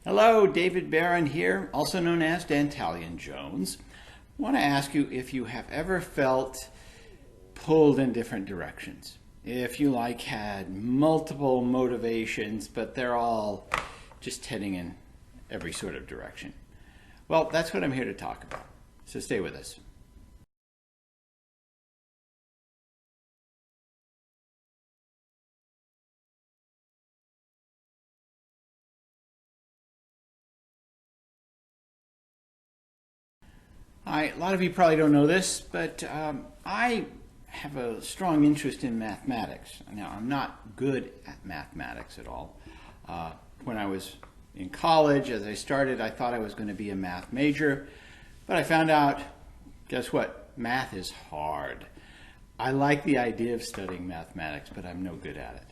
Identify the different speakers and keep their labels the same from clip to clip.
Speaker 1: Hello, David Barron here, also known as Dantalian Jones. I want to ask you if you have ever felt pulled in different directions. If you had multiple motivations, but they're all just heading in every sort of direction. Well, that's what I'm here to talk about. So stay with us. A lot of you probably don't know this, but I have a strong interest in mathematics. Now, I'm not good at mathematics at all. When I was in college, as I started, I thought I was going to be a math major, but I found out, guess what? Math is hard. I like the idea of studying mathematics, but I'm no good at it.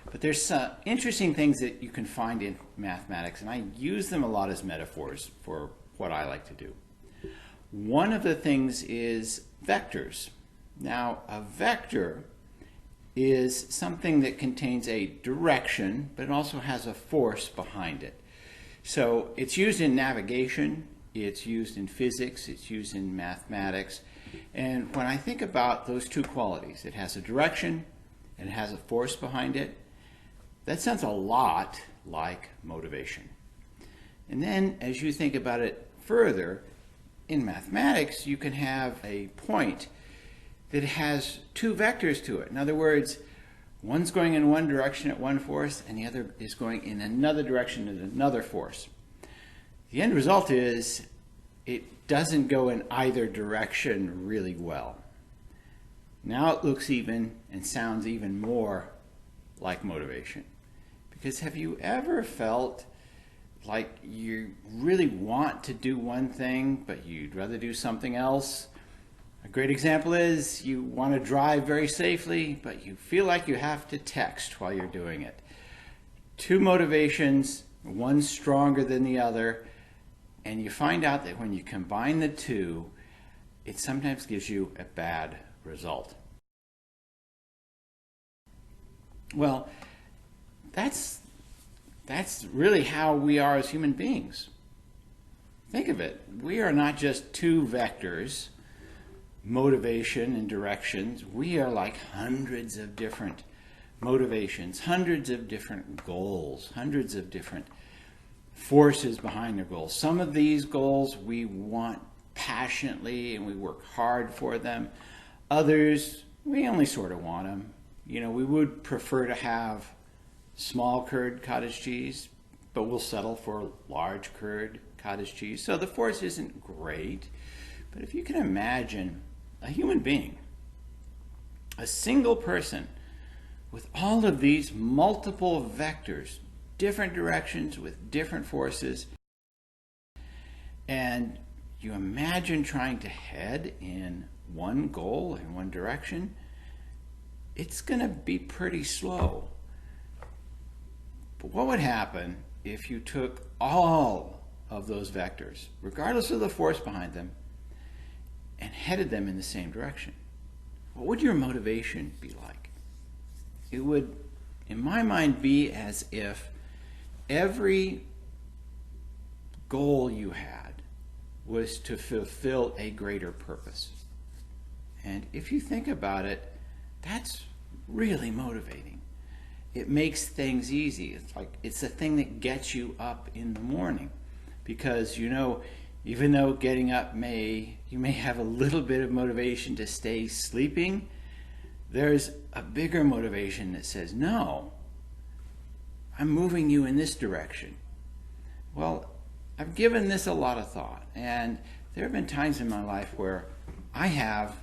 Speaker 1: But there's some interesting things that you can find in mathematics, and I use them a lot as metaphors for what I like to do. One of the things is vectors. Now, a vector is something that contains a direction, but it also has a force behind it. So it's used in navigation, it's used in physics, it's used in mathematics. And when I think about those two qualities, it has a direction and it has a force behind it, that sounds a lot like motivation. And then as you think about it further, in mathematics, you can have a point that has two vectors to it. In other words, one's going in one direction at one force, and the other is going in another direction at another force. The end result is it doesn't go in either direction really well. Now it looks even and sounds even more like motivation. Because have you ever felt like you really want to do one thing, but you'd rather do something else? A great example is you want to drive very safely, but you feel like you have to text while you're doing it. Two motivations, one stronger than the other, and you find out that when you combine the two, it sometimes gives you a bad result. Well, that's really how we are as human beings. Think of it. We are not just two vectors, motivation and directions. We are like hundreds of different motivations, hundreds of different goals, hundreds of different forces behind the goals. Some of these goals we want passionately and we work hard for them. Others, we only sort of want them. You know, we would prefer to have small curd cottage cheese, but we'll settle for large curd cottage cheese. So the force isn't great, but if you can imagine a human being, a single person with all of these multiple vectors, different directions with different forces, and you imagine trying to head in one goal in one direction, it's going to be pretty slow. But what would happen if you took all of those vectors, regardless of the force behind them, and headed them in the same direction? What would your motivation be like? It would, in my mind, be as if every goal you had was to fulfill a greater purpose. And if you think about it, that's really motivating. It makes things easy. It's the thing that gets you up in the morning, because even though getting up you may have a little bit of motivation to stay sleeping, there's a bigger motivation that says, no, I'm moving you in this direction. Well, I've given this a lot of thought, and there have been times in my life where I have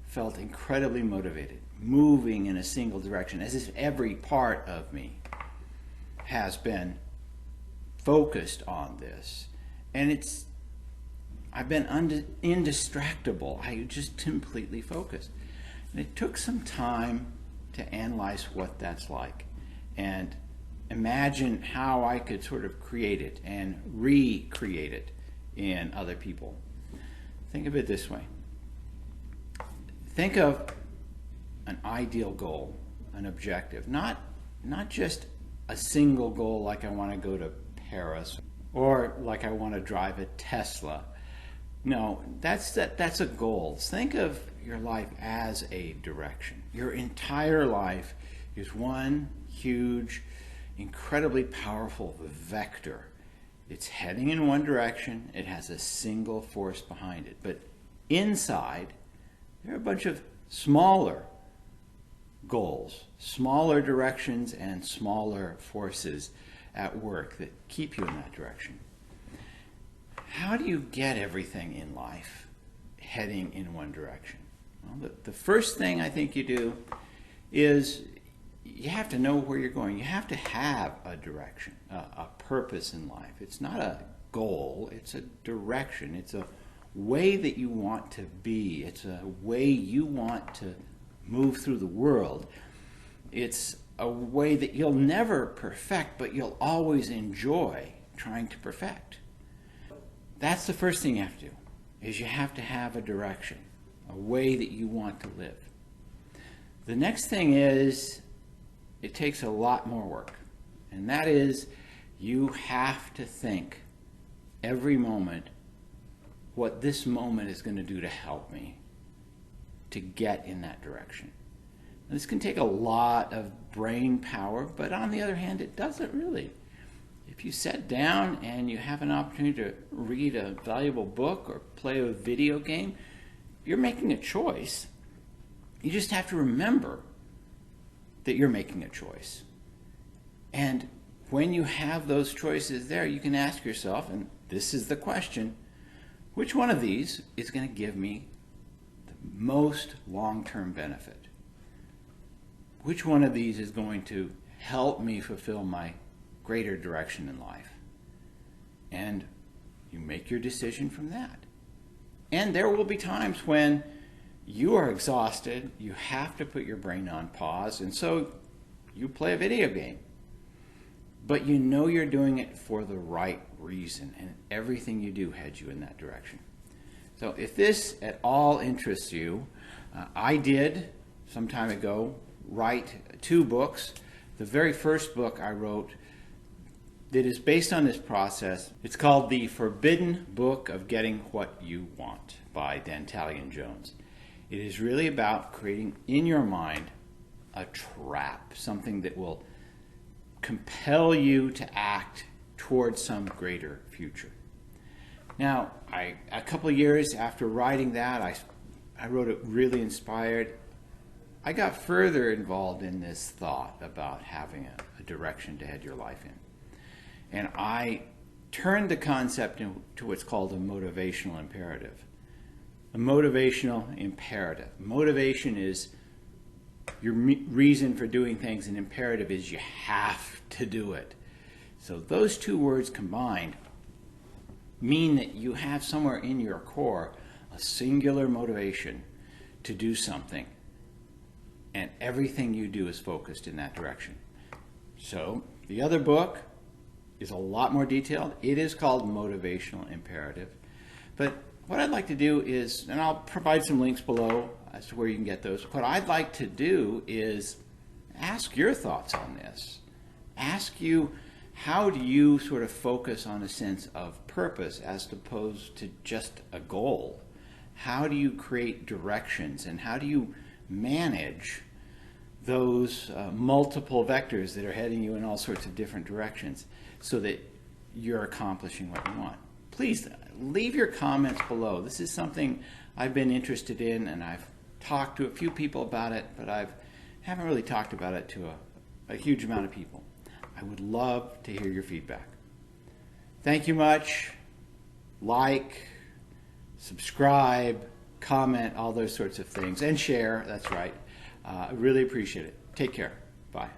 Speaker 1: felt incredibly motivated, moving in a single direction, as if every part of me has been focused on this. And I've been indistractable. I just completely focused. And it took some time to analyze what that's like and imagine how I could sort of create it and recreate it in other people. Think of it this way. Think of an ideal goal, an objective, not just a single goal like I want to go to Paris or like I want to drive a Tesla. No, that's a goal. Think of your life as a direction. Your entire life is one huge, incredibly powerful vector. It's heading in one direction. It has a single force behind it. But inside, there are a bunch of smaller goals, smaller directions, and smaller forces at work that keep you in that direction. How do you get everything in life heading in one direction? Well, the first thing I think you do is you have to know where you're going. You have to have a direction, a purpose in life. It's not a goal, it's a direction. It's a way that you want to be. It's a way you want to move through the world. It's a way that you'll never perfect, but you'll always enjoy trying to perfect. That's the first thing you have to do, is you have to have a direction, a way that you want to live. The next thing is, it takes a lot more work, and that is you have to think every moment what this moment is going to do to help me to get in that direction. This can take a lot of brain power, but on the other hand, it doesn't really. If you sit down and you have an opportunity to read a valuable book or play a video game, you're making a choice. You just have to remember that you're making a choice. And when you have those choices there, you can ask yourself, and this is the question, which one of these is going to give me the most long-term benefit? Which one of these is going to help me fulfill my greater direction in life? And you make your decision from that. And there will be times when you are exhausted, you have to put your brain on pause, and so you play a video game. But you know you're doing it for the right reason, and everything you do heads you in that direction. So if this at all interests you, I did, some time ago, write 2 books. The very first book I wrote that is based on this process, it's called The Forbidden Book of Getting What You Want by Dantalian Jones. It is really about creating in your mind a trap, something that will compel you to act towards some greater future. Now, a couple of years after writing that, I wrote it really inspired. I got further involved in this thought about having a direction to head your life in. And I turned the concept into what's called a motivational imperative. A motivational imperative. Motivation is your reason for doing things, and imperative is you have to do it. So those 2 words combined mean that you have somewhere in your core a singular motivation to do something, and everything you do is focused in that direction. So the other book is a lot more detailed. It is called Motivational Imperative. But what I'd like to do is, and I'll provide some links below as to where you can get those. What I'd like to do is ask your thoughts on this. Ask you, how do you sort of focus on a sense of purpose as opposed to just a goal? How do you create directions, and how do you manage those multiple vectors that are heading you in all sorts of different directions so that you're accomplishing what you want? Please leave your comments below. This is something I've been interested in, and I've talked to a few people about it, but I haven't really talked about it to a huge amount of people. I would love to hear your feedback. Thank you much. Like, subscribe, comment, all those sorts of things, and share. That's right. I really appreciate it. Take care. Bye.